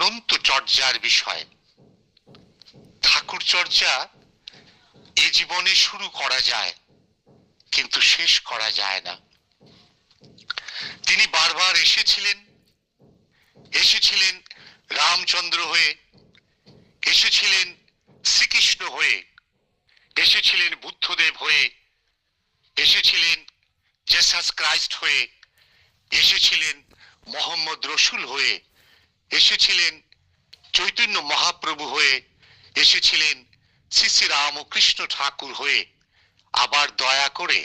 অনন্ত চর্যার বিষয়। ঠাকুর চর্চা এ জীবনে শুরু করা যায়, কিন্তু শেষ করা যায় না। তিনি বারবার এসেছিলেন রামচন্দ্র হয়ে, এসেছিলেন শ্রীকৃষ্ণ হয়ে, এসেছিলেন বুদ্ধদেব হয়ে, এসেছিলেন জেসাস ক্রাইস্ট হয়ে, এসেছিলেন মোহাম্মদ রসুল হয়ে, এসেছিলেন চৈতন্য মহাপ্রভু হয়ে, এসেছিলেন শ্রী শ্রী রামকৃষ্ণ ঠাকুর হয়ে, আবার দয়া করে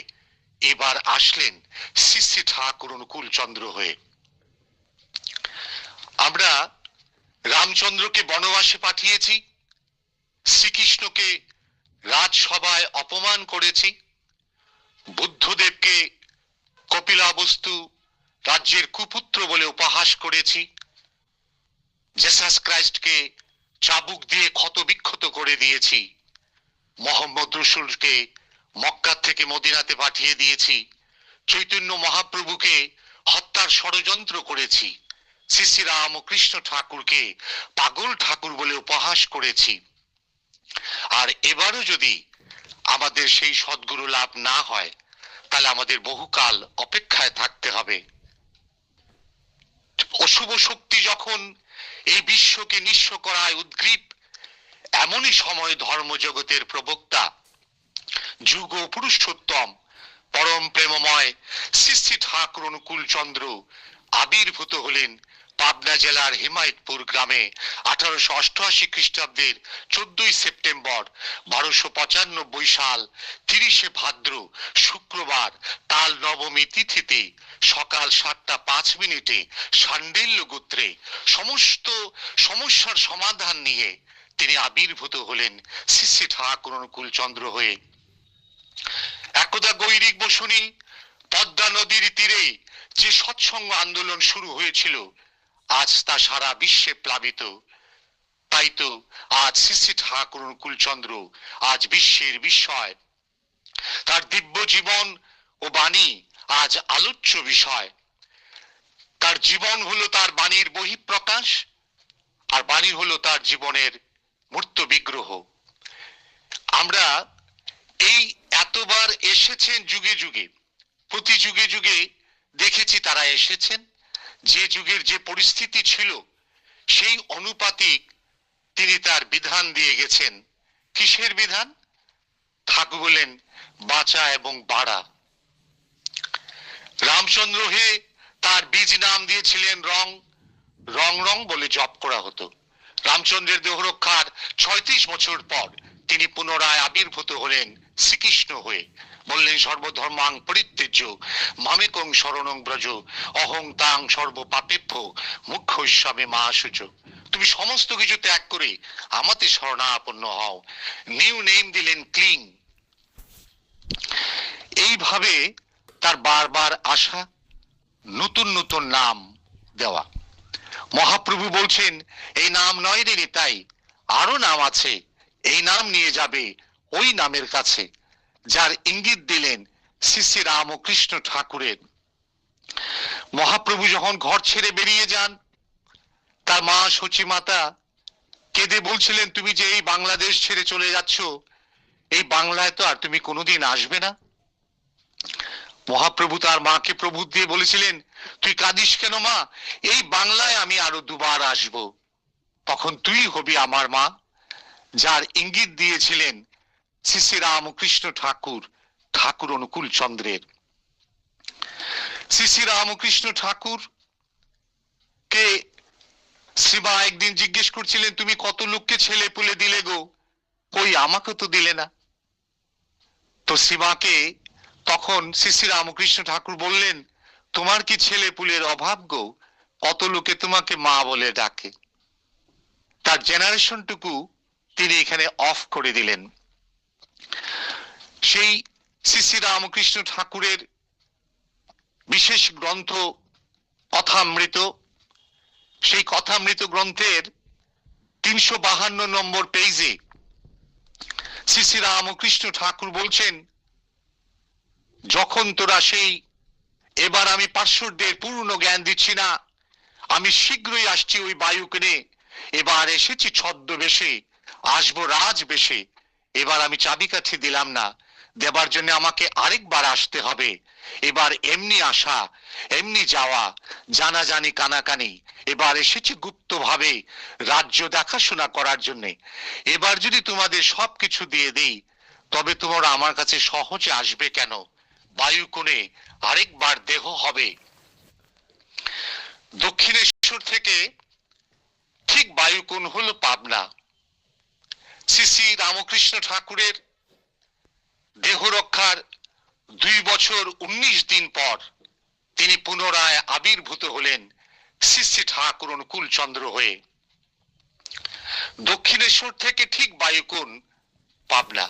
এবার আসলেন শ্রী শ্রী ঠাকুর অনুকূল চন্দ্র হয়ে। আমরা রামচন্দ্রকে বনবাসে পাঠিয়েছি, শ্রীকৃষ্ণকে রাজসভায় অপমান করেছি, বুদ্ধদেবকে কপিলাবস্তু রাজ্যের কুপুত্র বলে উপহাস করেছি, জেসাস ক্রাইস্টকে চাবুক দিয়ে ক্ষতবিক্ষত করে দিয়েছি, মোহাম্মদ রসুলকে মক্কা থেকে মদিনাতে পাঠিয়ে দিয়েছি, চৈতন্য মহাপ্রভুকে হত্যার ষড়যন্ত্র করেছি, শ্রী শ্রী রামকৃষ্ণ ঠাকুরকে পাগল ঠাকুর বলে উপহাস করেছি। আর এবারও যদি আমাদের সেই সদ্গুরু লাভ না হয়, তাহলে আমাদের বহুকাল অপেক্ষায় থাকতে হবে। অশুভ শক্তি যখন এই বিশ্বকে নিঃস্ব করায় উদ্গ্রীব, এমনই সময় ধর্মজগতের প্রবক্তা যুগ পুরুষোত্তম পরম প্রেমময় শ্রী শ্রী ঠাকুর অনুকূল চন্দ্র আবির্ভূত হলেন পাবনা জেলার হিমায়তপুর গ্রামে 1888 খ্রিস্টাব্দের 14ই সেপ্টেম্বর 1295 সাল 30শে ভাদ্র শুক্রবার তাল নবমী তিথিতে সকাল 7:05 শাণ্ডিল্য গোত্রে সমস্ত সমস্যার সমাধান নিয়ে তিনি আবির্ভূত হলেন শ্রী শ্রী ঠাকুর অনুকূল চন্দ্র হয়ে। একদা গৈরিক বসুনি পদ্মা নদীর তীরে যে সৎসঙ্গ আন্দোলন শুরু হয়েছিল, আজ তা সারা বিশ্বে প্লাবিত। তাই তো আজ শ্রী শ্রী ঠাকুর অনুকূল চন্দ্র আজ বিশ্বের বিস্ময়। তার দিব্য জীবন ও বাণী আজ আলোচ্য বিষয়। তার জীবন হলো তার বাণীর বহিঃপ্রকাশ, আর বাণী হলো তার জীবনের মূর্ত বিগ্রহ। আমরা এই এতবার এসেছেন যুগে যুগে, প্রতি যুগে যুগে দেখেছি তারা এসেছেন, যে যুগের যে পরিস্থিতি ছিল সেই অনুপাতিক তিনি তার বিধান দিয়ে গেছেন। কিসের বিধান? ঠাকুর বলেন বাঁচা এবং বাড়া। রামচন্দ্র হে তার বীজ নাম দিয়েছিলেন রং, রং রং বলে জপ করা হতো। রামচন্দ্রের দেহ রক্ষার 36 বছর পর তিনি পুনরায় আবির্ভূত হলেন শ্রীকৃষ্ণ হয়ে, বললেন সর্বধর্মাং পরিত্যজ্য মামেকং শরণং ব্রজ অহং তাং সর্ব পাপেভ্য মুখ্য হিসাবে মা শুচ। তুমি সমস্ত কিছু ত্যাগ করে আমাতে শরণাপন্ন হও। নিউ নেম দিলেন ক্লিং। এইভাবে তার বারবার আসা, নতুন নতুন নাম দেওয়া। মহাপ্রভু বলছেন এই নাম নয় রে নিতাই, আরো নাম আছে, এই নাম নিয়ে যাবে ওই নামের কাছে, যার ইঙ্গিত দিলেন শ্রী শ্রী রামকৃষ্ণ ঠাকুরের। মহাপ্রভু যখন ঘর ছেড়ে বেরিয়ে যান, তার মা সচী মাতা কেঁদে বলছিলেন তুমি যে এই বাংলাদেশ ছেড়ে চলে যাচ্ছ, এই বাংলায় তো আর তুমি কোনোদিন আসবে না। মহাপ্রভু তার মাকে প্রভু দিয়ে বলেছিলেন তুই কাঁদিস কেন মা, এই বাংলায় আমি আরো দুবার আসব, তখন তুই হবি আমার মা। যার ইঙ্গিত দিয়েছিলেন শ্রী শ্রী রামকৃষ্ণ ঠাকুর, ঠাকুর অনুকূল চন্দ্রের। শ্রী শ্রী রামকৃষ্ণ ঠাকুর কে শ্রীমা একদিন জিজ্ঞেস করছিলেন তুমি কত লোককে ছেলে পুলে দিলে গো, কই আমাকে তো দিলে না। তো শ্রীমাকে তখন শ্রী শ্রী রামকৃষ্ণ ঠাকুর বললেন তোমার কি ছেলে পুলের অভাব গো, কত লোকে তোমাকে মা বলে ডাকে। তার জেনারেশনটুকু তিনি এখানে অফ করে দিলেন। সেই শ্রী শ্রী রামকৃষ্ণ ঠাকুরের বিশেষ গ্রন্থ কথামৃত, সেই কথামৃত গ্রন্থের 352 নম্বর পেজে শ্রী শ্রী রামকৃষ্ণ ঠাকুর বলছেন যখন তোরা সেই, এবার আমি পার্শ্বদের পূর্ণ জ্ঞান দিচ্ছি না, আমি শীঘ্রই আসছি ওই বায়ুকে নিয়ে, এবার এসেছি ছদ্মবেশে, আসবো রাজবেশে। এবার আমি চাবিকাঠি দিলাম না, দেবার জন্য আমাকে আরেকবার আসতে হবে। এবার এমনি আসা, এমনি যাওয়া, জানাজানি কানাকানি। এবার এসেছি গুপ্ত ভাবে রাজ্য দেখাশোনা করার জন্য। এবার যদি তোমাদের সবকিছু দিয়ে দেই, তবে তোমরা আমার কাছে সহজে আসবে কেন? বায়ুকোণে আরেকবার দেহ হবে। দক্ষিণেশ্বর থেকে ঠিক বায়ুকোণ হলো পাবনা। শ্রী শ্রী রামকৃষ্ণ ঠাকুরের দেহ রক্ষার 2 বছর 19 দিন পর তিনি পুনরায় আবির্ভূত হলেন শ্রী শ্রী ঠাকুর অনুকূল চন্দ্র হয়ে। দক্ষিণেশ্বর থেকে ঠিক বায়ুকোণ পাবনা।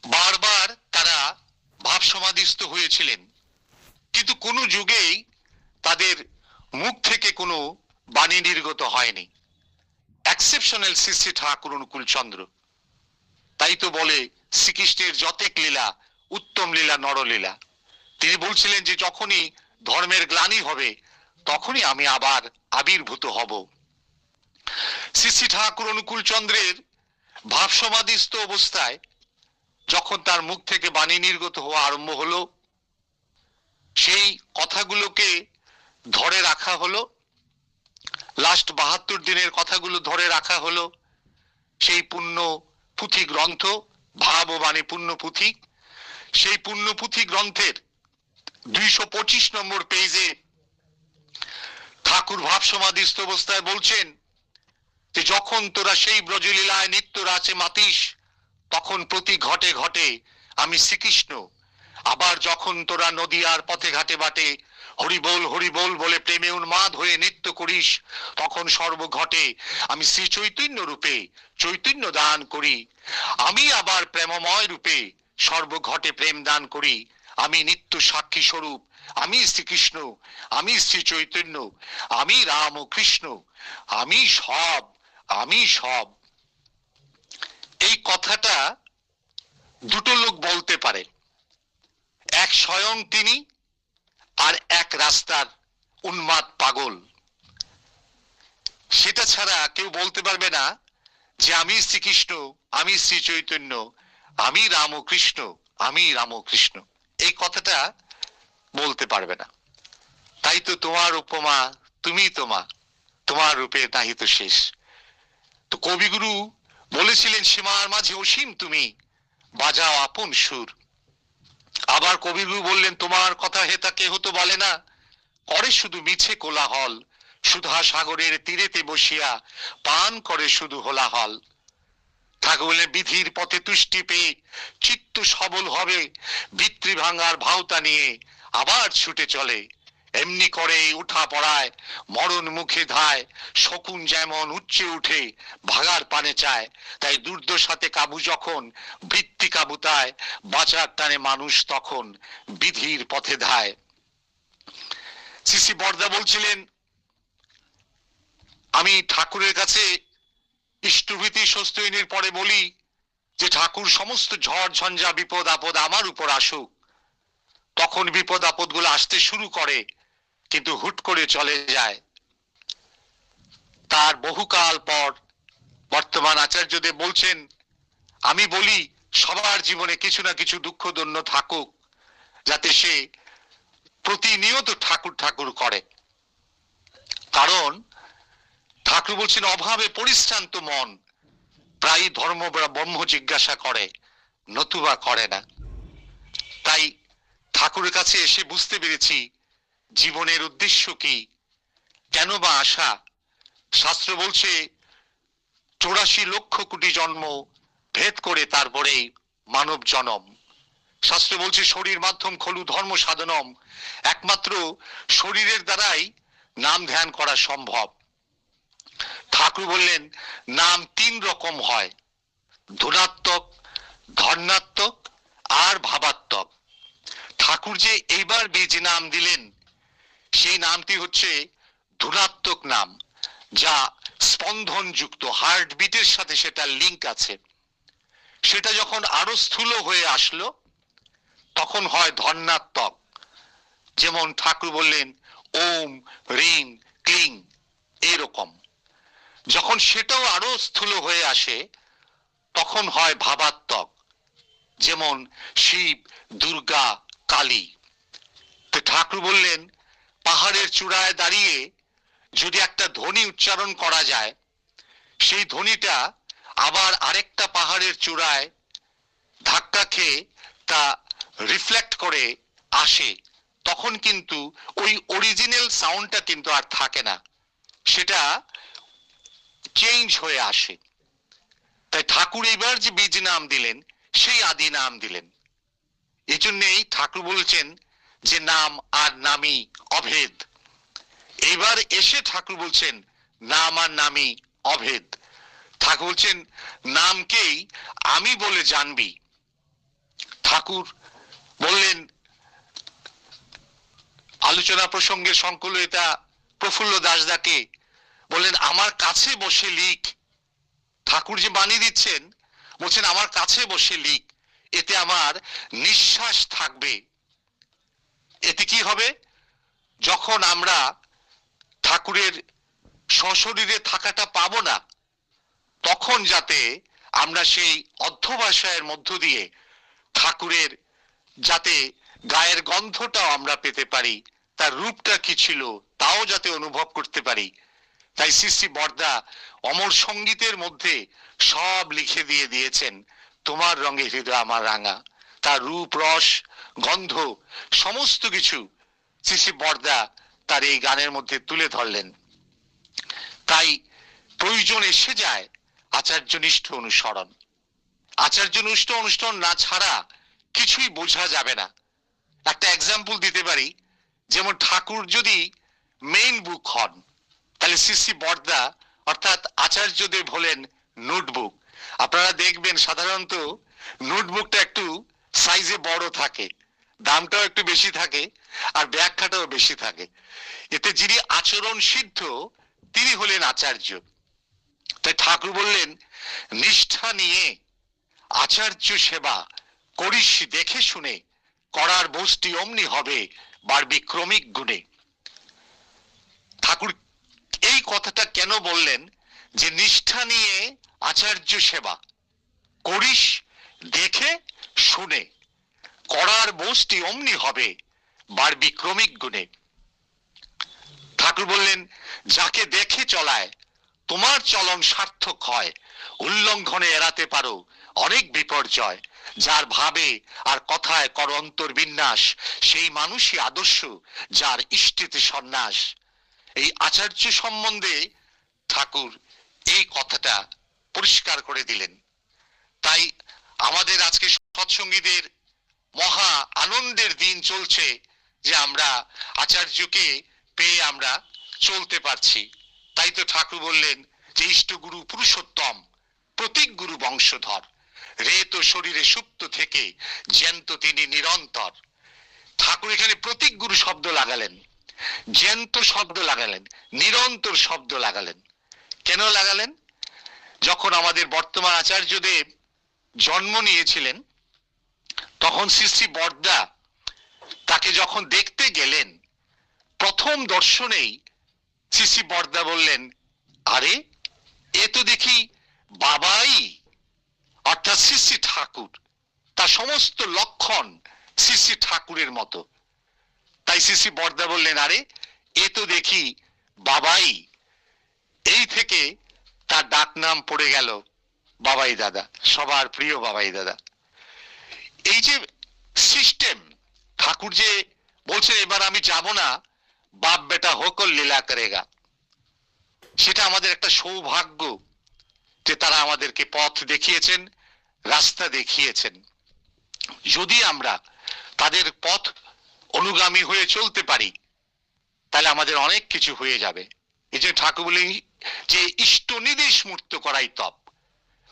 বারবার তারা ভাব সমাধিস্থ হয়েছিলেন, কিন্তু কোনো যুগেই তাদের মুখ থেকে কোনো বাণী নির্গত হয়নি। এক্সেপশনাল শ্রী শ্রী ঠাকুর অনুকূল চন্দ্র। তাই তো বলে শ্রীকৃষ্ণের যতেক লীলা উত্তম লীলা নরলীলা। তিনি বলছিলেন যে যখনই ধর্মের গ্লানি হবে, তখনই আমি আবার আবির্ভূত হব। শ্রী শ্রী ঠাকুর অনুকূল চন্দ্রের ভাব সমাধিস্থ অবস্থায় যখন তার মুখ থেকে বাণী নির্গত হওয়া আরম্ভ হলো, সেই কথাগুলোকে ধরে রাখা হলো। লাস্ট 72 দিনের কথাগুলো ধরে রাখা হলো। সেই পুণ্য পুঁথি গ্রন্থ ভাব ও বাণী পুণ্য পুঁথি, সেই পুণ্য পুঁথি গ্রন্থের 225 নম্বর পেজে ঠাকুর ভাব সমাধিস্থ অবস্থায় বলছেন যে যখন তোরা সেই ব্রজলীলায় নিত্য রাচে মাতিস, তখন প্রতি ঘটে ঘটে আমি শ্রীকৃষ্ণ। আবার যখন তোরা নদীয়ার পথে ঘাটে বাটে হরি বল বলে প্রেমে উন্মাদ হয়ে নৃত্য করিস, তখন সর্বঘটে আমি শ্রী চৈতন্য রূপে চৈতন্য দান করি। আমি আবার প্রেমময় রূপে সর্বঘটে প্রেম দান করি। আমি নিত্য সাক্ষী স্বরূপ, আমি শ্রীকৃষ্ণ, আমি শ্রী চৈতন্য, আমি রাম ও কৃষ্ণ, আমি সব, আমি সব। এই কথাটা দুটো লোক বলতে পারে, এক স্বয়ং তিনি, আর এক রাস্তার উন্মাদ পাগল। সেটা ছাড়া কেউ বলতে পারবে না যে আমি শ্রীকৃষ্ণ, আমি শ্রী চৈতন্য, আমি রামকৃষ্ণ, আমি রামকৃষ্ণ। এই কথাটা বলতে পারবে না। তাই তো তোমার উপমা তুমি তোমা, তোমার রূপে নাহি তো শেষ। তো কবিগুরু বলেছিলেন সীমার মাঝে অসীম তুমি, বাজাও আপন সুর। আবার কবিগুরু বললেন তোমার কথা হেতা কেহ তো বলে না, করে শুধু মিছে কোলাহল। সুধা সাগরের তীরেতে বসিয়া পান করে শুধু হোলাহল। ঠাকুর বললেন বিধির পথে তুষ্টি পেয়ে চিত্ত সবল হবে, ভিত্রি ভাঙার ভাওতা নিয়ে আবার ছুটে চলে। এমনি করে উঠা পড়ায় মরণ মুখে ধায়, শকুন যেমন উচ্চে উঠে ভাগার পানে চায়, তাই দুর্দশাতে কাবু যখন বৃত্তি কাবুতায়, বাঁচার টানে মানুষ তখন বিধির পথে ধায়। শ্রী শ্রী বরদা বলছিলেন আমি ঠাকুরের কাছে ইষ্টভীতি স্বস্তিনীর পরে বলি যে ঠাকুর সমস্ত ঝড় ঝঞ্ঝা বিপদ আপদ আমার উপর আসুক। তখন বিপদ আপদ গুলো আসতে শুরু করে, কিন্তু হুট করে চলে যায়। তার বহুকাল পর বর্তমান আচার্যদেব বলছেন আমি বলি সবার জীবনে কিছু না কিছু দুঃখ দৈন্য থাকুক, যাতে সে প্রতিনিয়ত ঠাকুর ঠাকুর করে। কারণ ঠাকুর বলছেন অভাবে পরিশ্রান্ত মন প্রায় ধর্ম ব্রহ্ম জিজ্ঞাসা করে, নতুবা করে না। তাই ঠাকুরের কাছে এসে বুঝতে পেরেছি জীবনের উদ্দেশ্য কি, কেন বা আসা। শাস্ত্র বলছে 84 লক্ষ কোটি জন্ম ভেদ করে তারপরেই মানব জনম। শাস্ত্র বলছে শরীর মাধ্যম খলু ধর্ম সাধনম, একমাত্র শরীরের দ্বারাই নাম ধ্যান করা সম্ভব। ঠাকুর বললেন নাম 3 রকম হয়, ধনাত্মক, ধর্নাত্মক আর ভাবাত্মক। ঠাকুর যে এইবার বীজ নাম দিলেন সেই নামটি হচ্ছে ধনাত্মক নাম, যা স্পন্দন যুক্ত, হার্ট বিটের সাথে সেটা লিংক আছে। সেটা যখন আরো স্থূল হয়ে আসলো তখন হয় ধর্নাত্মক। যেমন ঠাকুর বললেন ওম রিং ক্লিং, এরকম। যখন সেটাও আরো স্থূল হয়ে আসে তখন হয় ভাবাত্মক, যেমন শিব, দুর্গা, কালী। তো ঠাকুর বললেন পাহাড়ের চূড়ায় দাঁড়িয়ে যদি একটা ধ্বনি উচ্চারণ করা যায়, সেই ধ্বনিটা আবার আরেকটা পাহাড়ের চূড়ায় ধাক্কা খেয়ে তা রিফ্লেক্ট করে আসে, তখন কিন্তু ওই অরিজিনাল সাউন্ডটা কিন্তু আর থাকে না, সেটা চেঞ্জ হয়ে আসে। তাই ঠাকুর এবার যে বীজ নাম দিলেন সেই আদি নাম দিলেন। এই জন্যেই ঠাকুর বলছেন যে নাম আর নামই অভেদ। এবার এসে ঠাকুর বলছেন নাম আর নামই অভেদ। ঠাকুর বলছেন নামকেই আমি বলে জানবি। ঠাকুর বললেন আলোচনা প্রসঙ্গে সংকলয়িতা প্রফুল্ল দাসদাকে বললেন আমার কাছে বসে লিখ। ঠাকুর যে বাণী দিচ্ছেন বলছেন আমার কাছে বসে লিখ, এতে আমার নিঃশ্বাস থাকবে। এতে কি হবে? যখন আমরা ঠাকুরের সশরীরে থাকাটা পাবো না, তখন যাতে আমরা সেই অধ্যবসায়ের মধ্য দিয়ে ঠাকুরের যাতে গায়ের গন্ধটাও আমরা পেতে পারি, তার রূপটা কি ছিল তাও যাতে অনুভব করতে পারি। তাই শ্রী শ্রী বরদা অমর সঙ্গীতের মধ্যে সব লিখে দিয়ে দিয়েছেন, তোমার রঙে হৃদয় আমার রাঙা। তার রূপ, রস, গন্ধ সমস্ত কিছু শ্রী শ্রী বরদা তার এই গানের মধ্যে তুলে ধরলেন। তাই প্রয়োজন এসে যায় আচার্যনিষ্ঠ অনুসরণ। আচার্যনিষ্ঠ অনুসরণ না ছাড়া কিছুই বোঝা যাবে না। একটা এক্সাম্পল দিতে পারি, যেমন ঠাকুর যদি মেইন বুক হন, তাহলে শ্রী শ্রী বরদা অর্থাৎ আচার্যদেব হলেন নোটবুক। আপনারা দেখবেন সাধারণত নোটবুকটা একটু সাইজে বড় থাকে, দামটাও একটু বেশি থাকে, আর ব্যাখ্যাটাও বেশি থাকে। এতে যিনি আচরণ সিদ্ধ তিনি হলেন আচার্য। তাই ঠাকুর বললেন নিষ্ঠা নিয়ে আচার্য সেবা করিস দেখে শুনে, করার বস্তি অমনি হবে বাড়বি ক্রমিক গুণে। ঠাকুর এই কথাটা কেন বললেন যে নিষ্ঠা নিয়ে আচার্য সেবা করিস দেখে শুনে, করার বস্তি অমনি হবে বাড়বি ক্রমিক গুণে। ঠাকুর বললেন যাকে দেখে চলায় তোমার চলন সার্থক হয়, উল্লঙ্ঘনে এড়াতে পারো অনেক বিপর্যয়। যার ভাবে আর কথায় কর অন্তর্বিন্যাস, সেই মানুষই আদর্শ যার ইষ্টিতে সন্ন্যাস। এই আচার্য সম্বন্ধে ঠাকুর এই কথাটা পরিষ্কার করে দিলেন। তাই আমাদের আজকে সৎসঙ্গীদের মহা আনন্দের দিন চলছে যে আমরা আচার্যকে পেয়ে আমরা চলতে পারছি। তাই তো ঠাকুর বললেন যে ইষ্টগুরু পুরুষোত্তম, প্রতীক গুরু বংশধর, রে তো শরীরে সুপ্ত থেকে জ্যান্ত তিনি নিরন্তর। ঠাকুর এখানে প্রতীক গুরু শব্দ লাগালেন, জ্যান্ত শব্দ লাগালেন, নিরন্তর শব্দ লাগালেন। কেন লাগালেন? যখন আমাদের বর্তমান আচার্যদেব জন্ম নিয়েছিলেন তখন শ্রী শ্রী বরদা তাকে যখন দেখতে গেলেন, প্রথম দর্শনেই শ্রী শ্রী বরদা বললেন আরে এ তো দেখি বাবাই, অর্থাৎ শ্রী শ্রী ঠাকুর। তার সমস্ত লক্ষণ শ্রী শ্রী ঠাকুরের মতো। তাই শ্রী শ্রী বরদা বললেন আরে এ তো দেখি বাবাই। এই থেকে তার ডাক নাম পড়ে গেল বাবাই দাদা, সবার প্রিয় বাবাই দাদা। এই যে সিস্টেম, ঠাকুর যে বলছে এবার আমি যাব না, বাপ বেটা হোকল লীলা করেগা, সেটা আমাদের একটা সৌভাগ্য যে তারা আমাদেরকে পথ দেখিয়েছেন, রাস্তা দেখিয়েছেন। যদি আমরা তাদের পথ অনুগামী হয়ে চলতে পারি তাহলে আমাদের অনেক কিছু হয়ে যাবে। এই যে ঠাকুর বলেন যে ইষ্ট নিদেশ মূর্ত করাই তপ,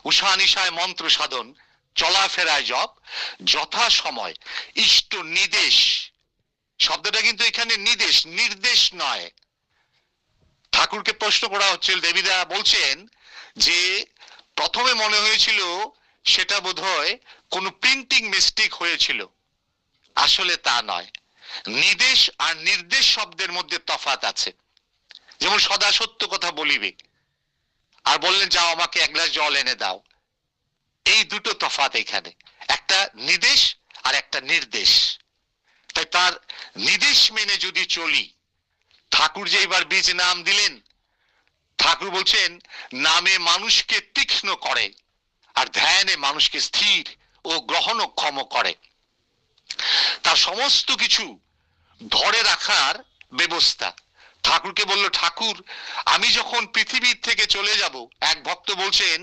উষা নিশায় মন্ত্র সাধন, চলাফেরায় জপ, যথা সময় ইষ্ট নিদেশ। শব্দটা কিন্তু এখানে নিদেশ, নির্দেশ নয়। ঠাকুরকে প্রশ্ন করা হচ্ছে, দেবীদা বলছেন যে প্রথমে মনে হয়েছিল সেটা বোধহয় কোনো প্রিন্টিং মিস্টেক হয়েছিল, আসলে তা নয়। নিদেশ আর নির্দেশ শব্দের মধ্যে তফাৎ আছে। যেমন সদা সত্য কথা বলিবে, আর বললেন যাও আমাকে এক গ্লাস জল এনে দাও। এই দুটো তফাৎ এখানে, একটা নির্দেশ আর একটা নির্দেশ। তাই তার নির্দেশ মেনে যদি চলি, ঠাকুর যে এবার বীজ নাম দিলেন, ঠাকুর বলছেন নামে মানুষকে তীক্ষ্ণ করে আর ধ্যানে মানুষকে স্থির ও গ্রহণক্ষম করে। তার সমস্ত কিছু ধরে রাখার ব্যবস্থা। ঠাকুরকে বলল, ঠাকুর আমি যখন পৃথিবীর থেকে চলে যাব, এক ভক্ত বলছেন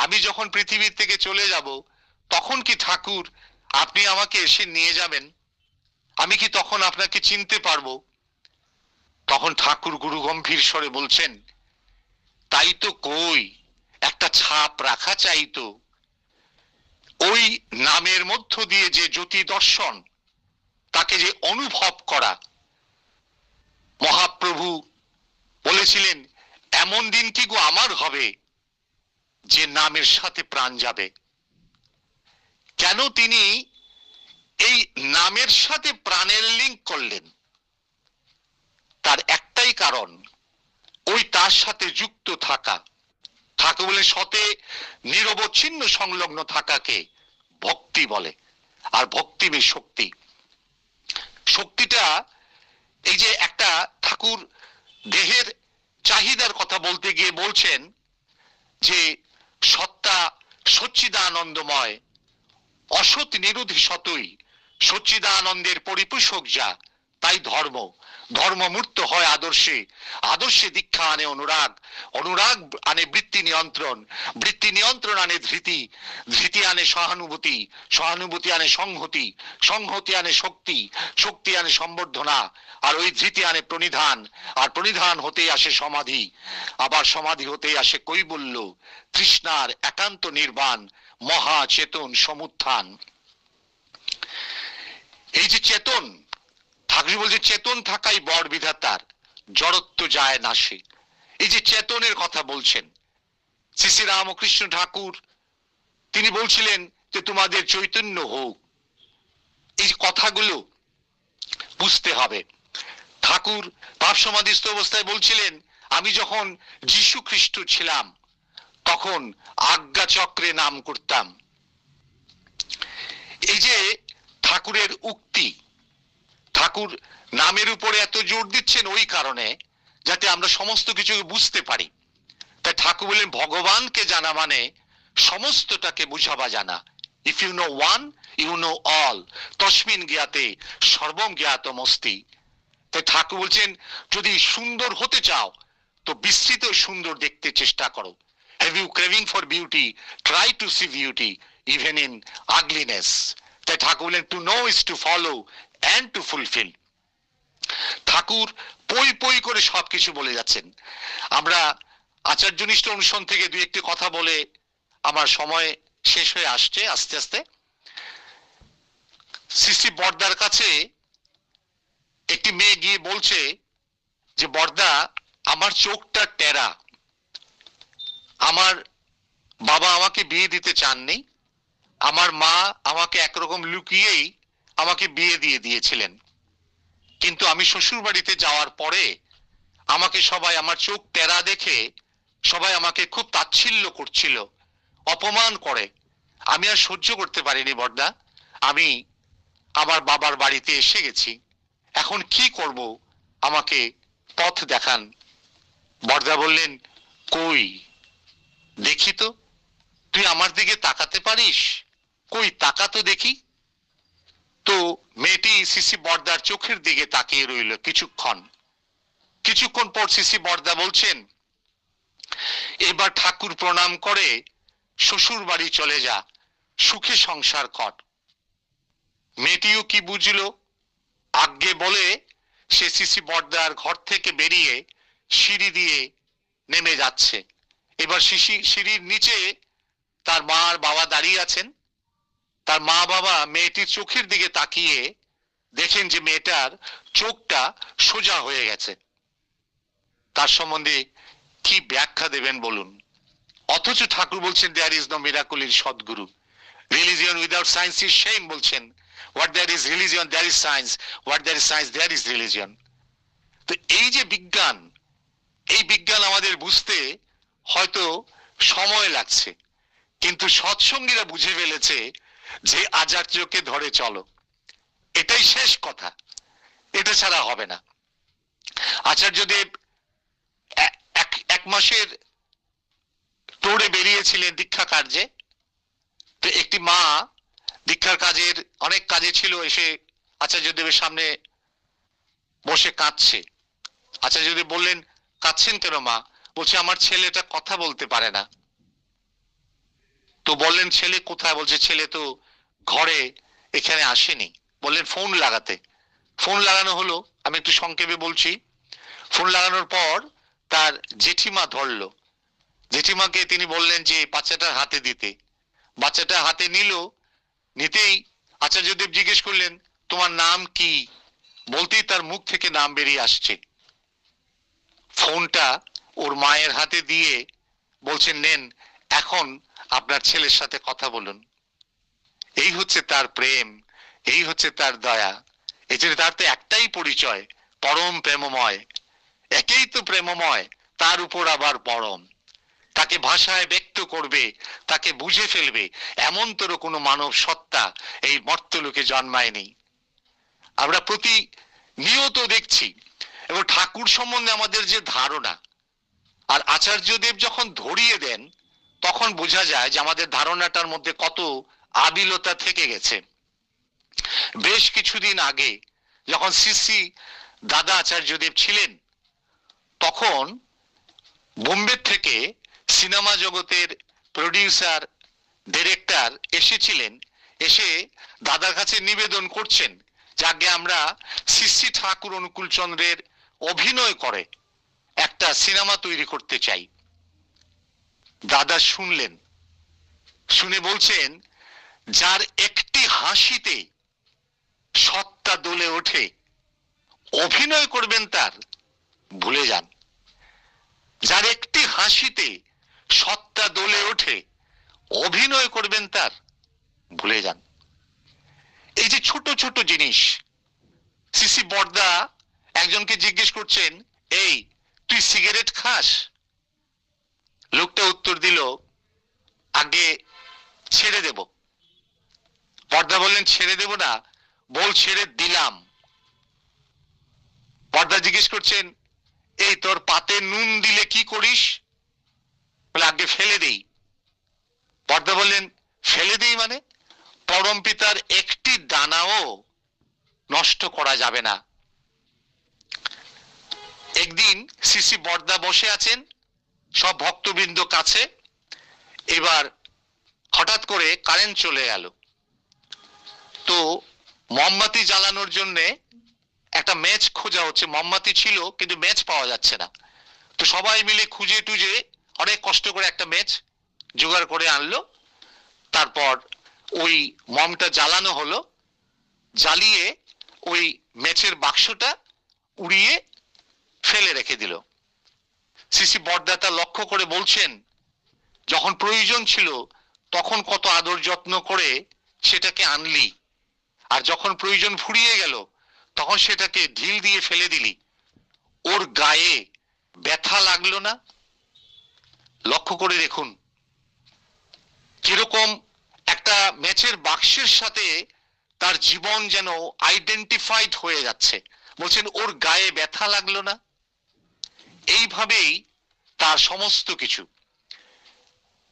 আমি যখন পৃথিবীর থেকে চলে যাব তখন কি ঠাকুর আপনি আমাকে এসে নিয়ে যাবেন? আমি কি তখন আপনাকে চিনতে পারবো? তখন ঠাকুর গুরু গম্ভীর স্বরে বলছেন, তাই তো কই, একটা ছাপ রাখা চাইতো। ওই নামের মধ্য দিয়ে যে জ্যোতি দর্শন, তাকে যে অনুভব করা, মহাপ্রভু বলেছিলেন এমন দিন কি গো আমার হবে যে নামের সাথে প্রাণ যাবে। কেন তিনি এই নামের সাথে প্রাণের লিঙ্ক করলেন? তার একটাই কারণ, ওই তার সাথে যুক্ত থাকা। ঠাকুর বলে সতে নিরবচ্ছিন্ন সংলগ্ন থাকাকে ভক্তি বলে। আর ভক্তি বে শক্তি। শক্তিটা এই যে একটা, ঠাকুর দেহের চাহিদার কথা বলতে গিয়ে বলছেন যে সত্তা সচ্চিদানন্দময়, অসৎ নিরোধী সতই সচ্চিদানন্দের পরিপোষক যা, তাই ধর্ম। ধর্ম মূর্ত হয় আদর্শে, আদর্শে দীক্ষা আনে অনুরাগ, অনুরাগ আনে বৃত্তি নিয়ন্ত্রণ, বৃত্তি নিয়ন্ত্রণ আনে ধৃতি, ধৃতি আনে সহানুভূতি, সহানুভূতি আনে সংহতি, সংহতি আনে শক্তি, শক্তি আনে সম্বর্ধনা, আর ওই ধৃতি আনে প্রণিধান, আর প্রণিধান হতে আসে সমাধি, আবার সমাধি হতে আসে কৈবল্য, তৃষ্ণার একান্ত নির্বাণ, মহাচেতন সমুত্থান। এই যে চেতন, ঠাকুর বলছে চেতন থাকাই বর বিধাতার, জড়ত্ব যায় নাশে। এই যে চেতনের কথা বলছেন, শ্রী শ্রী রামকৃষ্ণ ঠাকুর তিনি বলছিলেন যে তোমাদের চৈতন্য হোক। এই কথাগুলো বুঝতে হবে। ঠাকুর ভাব সমাধিস্থ অবস্থায় বলছিলেন আমি যখন যীশু খ্রিস্ট ছিলাম তখন আজ্ঞা চক্রে নাম করতাম। এই যে ঠাকুরের উক্তি, ঠাকুর নামের উপরে এত জোর দিচ্ছেন ওই কারণে যাতে আমরা সমস্ত কিছু বুঝতে পারি। তাই ঠাকুর বলেন ভগবানকে জানা মানে সমস্তটাকে বুঝাবা জানা। If you know one you know all, তস্মিন জ্ঞাতে সর্বম জ্ঞাতমস্তি। তাই ঠাকুর বলছেন যদি সুন্দর হতে চাও তো বিস্তৃত সুন্দর দেখতে চেষ্টা করো। Have you craving for beauty, try to see beauty even in ugliness. তাই ঠাকুর বলেন to know is to follow and to fulfil. Thakur পই পই করে সবকিছু বলে যাচ্ছেন। আমরা আচার্যনিষ্ঠ অনুষ্ঠান থেকে দুই একটি কথা বলে আমার সময় শেষ হয়ে আসছে আস্তে আস্তে। শ্রী শ্রী বর্দার কাছে একটি মেয়ে গিয়ে বলছে যে বর্দা আমার চোখটা টেরা, আমার বাবা আমাকে বিয়ে দিতে চাননি, আমার মা আমাকে একরকম লুকিয়েই আমাকে বিয়ে দিয়ে দিয়েছিলেন, কিন্তু আমি শ্বশুর বাড়িতে যাওয়ার পরে আমাকে সবাই আমার চোখ টেরা দেখে সবাই আমাকে খুব তাচ্ছিল্য করছিল, অপমান করে। আমি আর সহ্য করতে পারিনি বর্দা, আমি আমার বাবার বাড়িতে এসে গেছি, এখন কি করব, আমাকে পথ দেখান। বর্দা বললেন কই দেখি তো, তুই আমার দিকে তাকাতে পারিস, কই তাকা তো দেখি। তো মেয়েটি সিসি বর্দার চোখের দিকে তাকিয়ে রইল কিছুক্ষণ। কিছুক্ষণ পর সিসি বর্দা বলছেন এবার ঠাকুর প্রণাম করে শ্বশুর বাড়ি চলে যা, সুখে সংসার কর। মেয়েটিও কি বুঝলো, আজ্ঞে বলে সে সিসি বর্দার ঘর থেকে বেরিয়ে সিঁড়ি দিয়ে নেমে যাচ্ছে। এবার সিঁড়ির নিচে তার মা আর বাবা দাঁড়িয়ে আছেন। তার মা বাবা মেয়েটির চোখের দিকে তাকিয়ে দেখেন যে মেয়েটার চোখটা সোজা হয়ে গেছে। তার সম্বন্ধে কি ব্যাখ্যা দেবেন বলুন? অথচ ঠাকুর বলছেন there is no miracle in Sadguru, religion without science is shame বলছেন। What there is religion there is science, what there is science there is religion. তো এই যে বিজ্ঞান, এই বিজ্ঞান আমাদের বুঝতে হয়তো সময় লাগছে, কিন্তু সৎসঙ্গীরা বুঝে ফেলেছে যে আচার্যকে ধরে চলো, এটাই শেষ কথা, এটা ছাড়া হবে না। আচার্যদেব এক মাসের ট্যুরে বেরিয়েছিলেন দীক্ষা কার্যে। তো একটি মা দীক্ষার কাজের অনেক কাজে ছিল, এসে আচার্যদেবের সামনে বসে কাঁদছে। আচার্যদেব বললেন, কাঁদছেন কেন মা? বলছে, আমার ছেলেটা কথা বলতে পারে না। তো বললেন, ছেলে কোথায়? বলছে, ছেলে তো ঘরে, এখানে আসেনি। বললেন, ফোন লাগাতে। ফোন লাগানো হলো, আমি একটু সংক্ষেপে বলছি। ফোন লাগানোর পর তার জেঠিমা ধরলো। জেঠিমাকে তিনি বললেন যে বাচ্চাটা হাতে দিতে। বাচ্চাটা হাতে নিল, নিতেই আচার্যদেব জিজ্ঞেস করলেন, তোমার নাম কি? বলতেই তার মুখ থেকে নাম বেরিয়ে আসছে। ফোনটা ওর মায়ের হাতে দিয়ে বলছেন, নেন, এখন আপনার ছেলের সাথে কথা বলুন। এই হচ্ছে তার প্রেম, এই হচ্ছে তার দয়া। এই জন্য তার তো একটাই পরিচয়, পরম প্রেমময়। একেই তো প্রেমময়, তার উপর আবার পরম। তাকে ভাষায় ব্যক্ত করবে, তাকে বুঝে ফেলবে, এমন তোর কোনো মানব সত্তা এই মর্তলোকে জন্মায়নি। আমরা প্রতিনিয়ত দেখছি। এবং ঠাকুর সম্বন্ধে আমাদের যে ধারণা, আর আচার্যদেব যখন ধরিয়ে দেন তখন বোঝা যায় যে আমাদের ধারণাটার মধ্যে কত আবিলতা থেকে গেছে। বেশ কিছুদিন আগে যখন শ্রী দাদা আচার্যদেব ছিলেন, তখন বোম্বে থেকে সিনেমা জগতের প্রডিউসার, ডিরেক্টর এসেছিলেন। এসে দাদার কাছে নিবেদন করছেন, যাকে আমরা শ্রী ঠাকুর অনুকূল চন্দ্রের অভিনয় করে একটা সিনেমা তৈরি করতে চাই। দাদা শুনলেন, শুনে বলছেন, যার একটি হাসিতে সত্তা দোলে ওঠে, অভিনয় করবেন তার? ভুলে যান। যার একটি হাসিতে সত্তা দোলে ওঠে, অভিনয় করবেন তার? ভুলে যান। এই যে ছোট ছোট জিনিস। সিসি বর্দা একজনকে জিজ্ঞেস করছেন, এই তুই সিগারেট খাস? লোকটা উত্তর দিল, আগে ছেড়ে দেব। বর্দা বললেন, ছেড়ে দেব না, বল ছেড়ে দিলাম। বর্দা জিজ্ঞেস করছেন, এই তোর পাতে নুন দিলে কি করিস? বলে, আগে ফেলে দেই। বর্দা বললেন, ফেলে দেই মানে? পরম পিতার একটি দানাও নষ্ট করা যাবে না। একদিন শ্রী বর্দা বসে আছেন, সব ভক্তবৃন্দ কাছে। এবার হঠাৎ করে কারেন্ট চলে গেল। তো মোমবাতি জ্বালানোর জন্য একটা ম্যাচ খোঁজা হচ্ছে। মোমবাতি ছিল কিন্তু ম্যাচ পাওয়া যাচ্ছে না। তো সবাই মিলে খুঁজে টুজে অনেক কষ্ট করে একটা ম্যাচ জোগাড় করে আনলো। তারপর ওই মমটা জ্বালানো হলো। জ্বালিয়ে ওই ম্যাচের বাক্সটা উড়িয়ে ফেলে রেখে দিল। শ্রী বর্দা তা লক্ষ্য করে বলছেন, যখন প্রয়োজন ছিল তখন কত আদর যত্ন করে সেটাকে আনলি, আর যখন প্রয়োজন ফুরিয়ে গেল তখন সেটাকে ঢিল দিয়ে ফেলে দিলি। ওর গায়ে ব্যথা লাগলো না? লক্ষ্য করে দেখুন কিরকম একটা ম্যাচের বাক্সের সাথে তার জীবন যেন আইডেন্টিফাইড হয়ে যাচ্ছে। বলছেন, ওর গায়ে ব্যথা লাগলো না? এইভাবেই তার সমস্ত কিছু।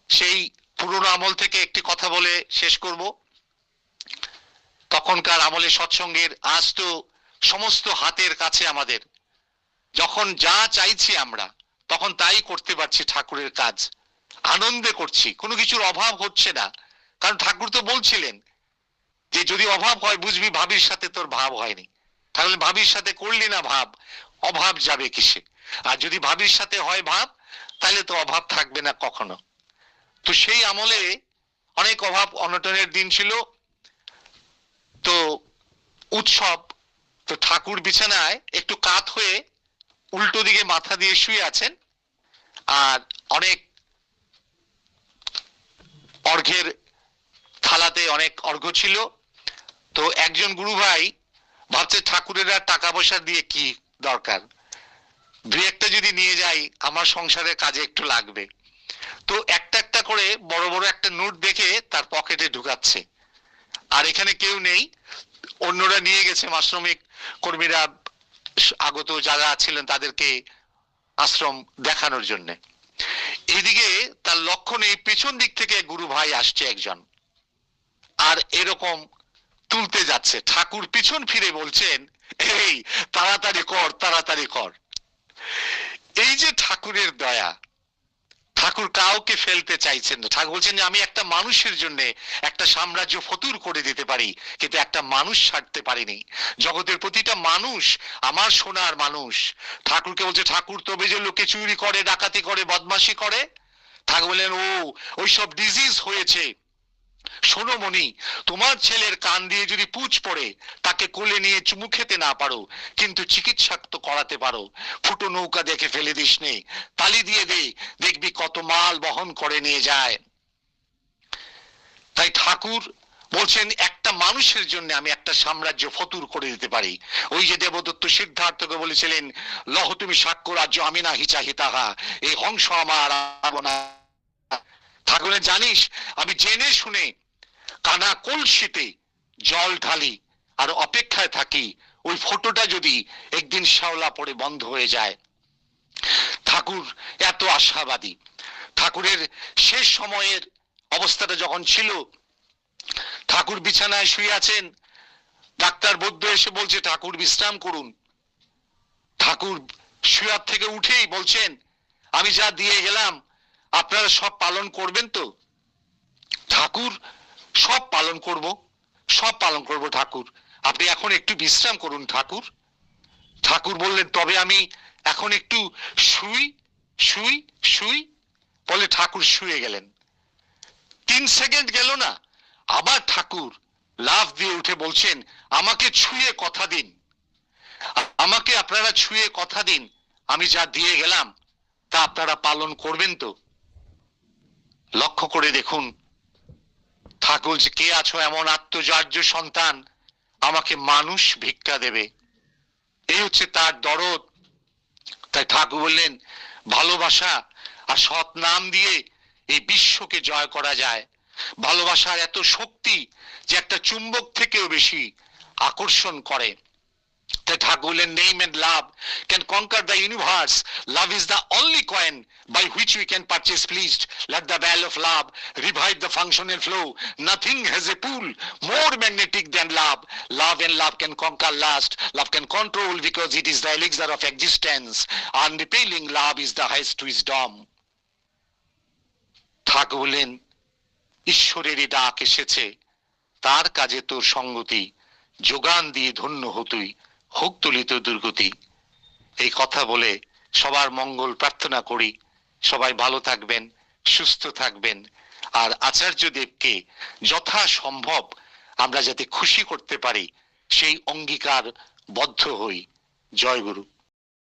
সেই পুরনো আমল থেকে একটি কথা বলে শেষ করব। তখনকার আমলে সৎসঙ্গের, আজ তো সমস্ত হাতের কাছে আমাদের। যখন যা চাইছি আমরা তখন তাই করতে পারছি, ঠাকুরের কাজ আনন্দে করছি, কোনো কিছুর অভাব হচ্ছে না। কারণ ঠাকুর তো বলছিলেন যে যদি অভাব হয় বুঝবি ভাবির সাথে তোর ভাব হয়নি। তাহলে ভাবির সাথে করলি না ভাব, অভাব যাবে কিসে? আর যদি ভাবির সাথে হয় ভাব, তাহলে তো অভাব থাকবে না কখনো। তো সেই আমলে অনেক অভাব অনটনের দিন ছিল। তো উৎসব, তো ঠাকুর বিছানায় একটু কাত হয়ে উল্টো দিকে মাথা দিয়ে শুয়ে আছেন, আর অনেক অর্ঘ্যের থালাতে অনেক অর্ঘ্য ছিল। তো একজন গুরু ভাই ভাবছে ঠাকুরের আর টাকা পয়সা দিয়ে কি দরকার, দুই একটা যদি নিয়ে যাই আমার সংসারের কাজে একটু লাগবে। তো একটা একটা করে বড় বড় একটা নোট দেখে তার পকেটে ঢুকাচ্ছে। আর এখানে কেউ নেই, অন্যরা নিয়ে গেছে, শ্রমিক কর্মীরা আগত যারা ছিলেন তাদেরকে আশ্রম দেখানোর জন্য। এইদিকে তার লক্ষ্য নেই, পেছন দিক থেকে গুরু ভাই আসছে একজন, আর এরকম তুলতে যাচ্ছে। ঠাকুর পিছন ফিরে বলছেন, এই তাড়াতাড়ি কর, তাড়াতাড়ি কর। এই যে ঠাকুরের দয়া, ঠাকুর কাউকে ফেলতে চাইছেন না। ঠাকুর বলছেন যে আমি একটা মানুষের জন্য একটা সাম্রাজ্য ফতুর করে দিতে পারি, কিন্তু একটা মানুষ ছাড়তে পারিনি। জগতের প্রতিটা মানুষ আমার সোনার মানুষ। ঠাকুরকে বলছে, ঠাকুর তবে যে লোকে চুরি করে, ডাকাতি করে, বদমাশি করে। ঠাকুর বললেন, ও ওইসব ডিজিজ হয়েছে। শোনো মনি, তোমার ছেলের কান দিয়ে যদি পুঁজ পড়ে, তাকে কোলে নিয়ে চুমু খেতে না পারো, কিন্তু চিকিৎসা তো করাতে পারো। ফুটো নৌকা দেখে ফেলে দিস নে, তালি দিয়ে দে, দেখবি কত মাল বহন করে নিয়ে যায়। তাই ঠাকুর বলছেন একটা মানুষের জন্য আমি একটা সাম্রাজ্য ফতুর করে দিতে পারি। ওই যে দেবদত্ত সিদ্ধার্থকে বলেছিলেন, লহ তুমি সাক্ষ্য রাজ্য আমি না হিচাহি তাহা, এই হংস আমার না। ঠাকুরের জানিস আমি জেনে শুনে কানা কলসিতে জল ঢালি আর অপেক্ষায় থাকি ওই ফটোটা যদি একদিন শ্যাওলা পড়ে বন্ধ হয়ে যায়। ঠাকুর এত আশাবাদী। ঠাকুরের শেষ সময়ের অবস্থাটা যখন ছিল, ঠাকুর বিছানায় শুয়ে আছেন, ডাক্তার বৈদ্য এসে বলছে ঠাকুর বিশ্রাম করুন। ঠাকুর শুয়ার থেকে উঠেই বলছেন, আমি যা দিয়ে গেলাম আপনারা সব পালন করবেন তো? ঠাকুর, সব পালন করব, সব পালন করব ঠাকুর, আপনি এখন একটু বিশ্রাম করুন ঠাকুর। ঠাকুর বললেন, তবে আমি এখন একটু শুই শুই শুই। বলে ঠাকুর শুয়ে গেলেন। 3 সেকেন্ড গেল না, আবার ঠাকুর লাফ দিয়ে উঠে বলছেন, আমাকে ছুঁয়ে কথা দিন, আমাকে আপনারা ছুঁয়ে কথা দিন, আমি যা দিয়ে গেলাম তা আপনারা পালন করবেন তো? লক্ষ্য করে দেখুন, ঠাকুর যে কে আছো এমন আত্মজার্য সন্তান, আমাকে মানুষ ভিক্ষা দেবে, এই হচ্ছে তার দরদ। তাই ঠাকুর বললেন, ভালোবাসা আর সৎ নাম দিয়ে এই বিশ্বকে জয় করা যায়। ভালোবাসার এত শক্তি যে একটা চুম্বক থেকেও বেশি আকর্ষণ করে। তাই ঠাকুর বললেন, name and love can conquer the universe. Love is the only coin by which we can purchase pleased. Let the bell of love revive the functional flow. Nothing has a pull more magnetic than love. Love and love can conquer lust. Love can control because it is the elixir of existence. Unrepelling love is the highest wisdom. ঠাকুর বললেন, ঈশ্বরেরই ডাক এসেছে, তার কাজে তোর সঙ্গতি, যোগান দিয়ে ধন্য হতুই, হোক তুলিত দুর্গতি। এই কথা বলে সবার মঙ্গল প্রার্থনা করি। সবাই ভালো থাকবেন, সুস্থ থাকবেন, আর আচার্য দেবকে যথা সম্ভব আমরা যাতে খুশি করতে পারি সেই অঙ্গীকার বদ্ধ হই। জয় গুরু।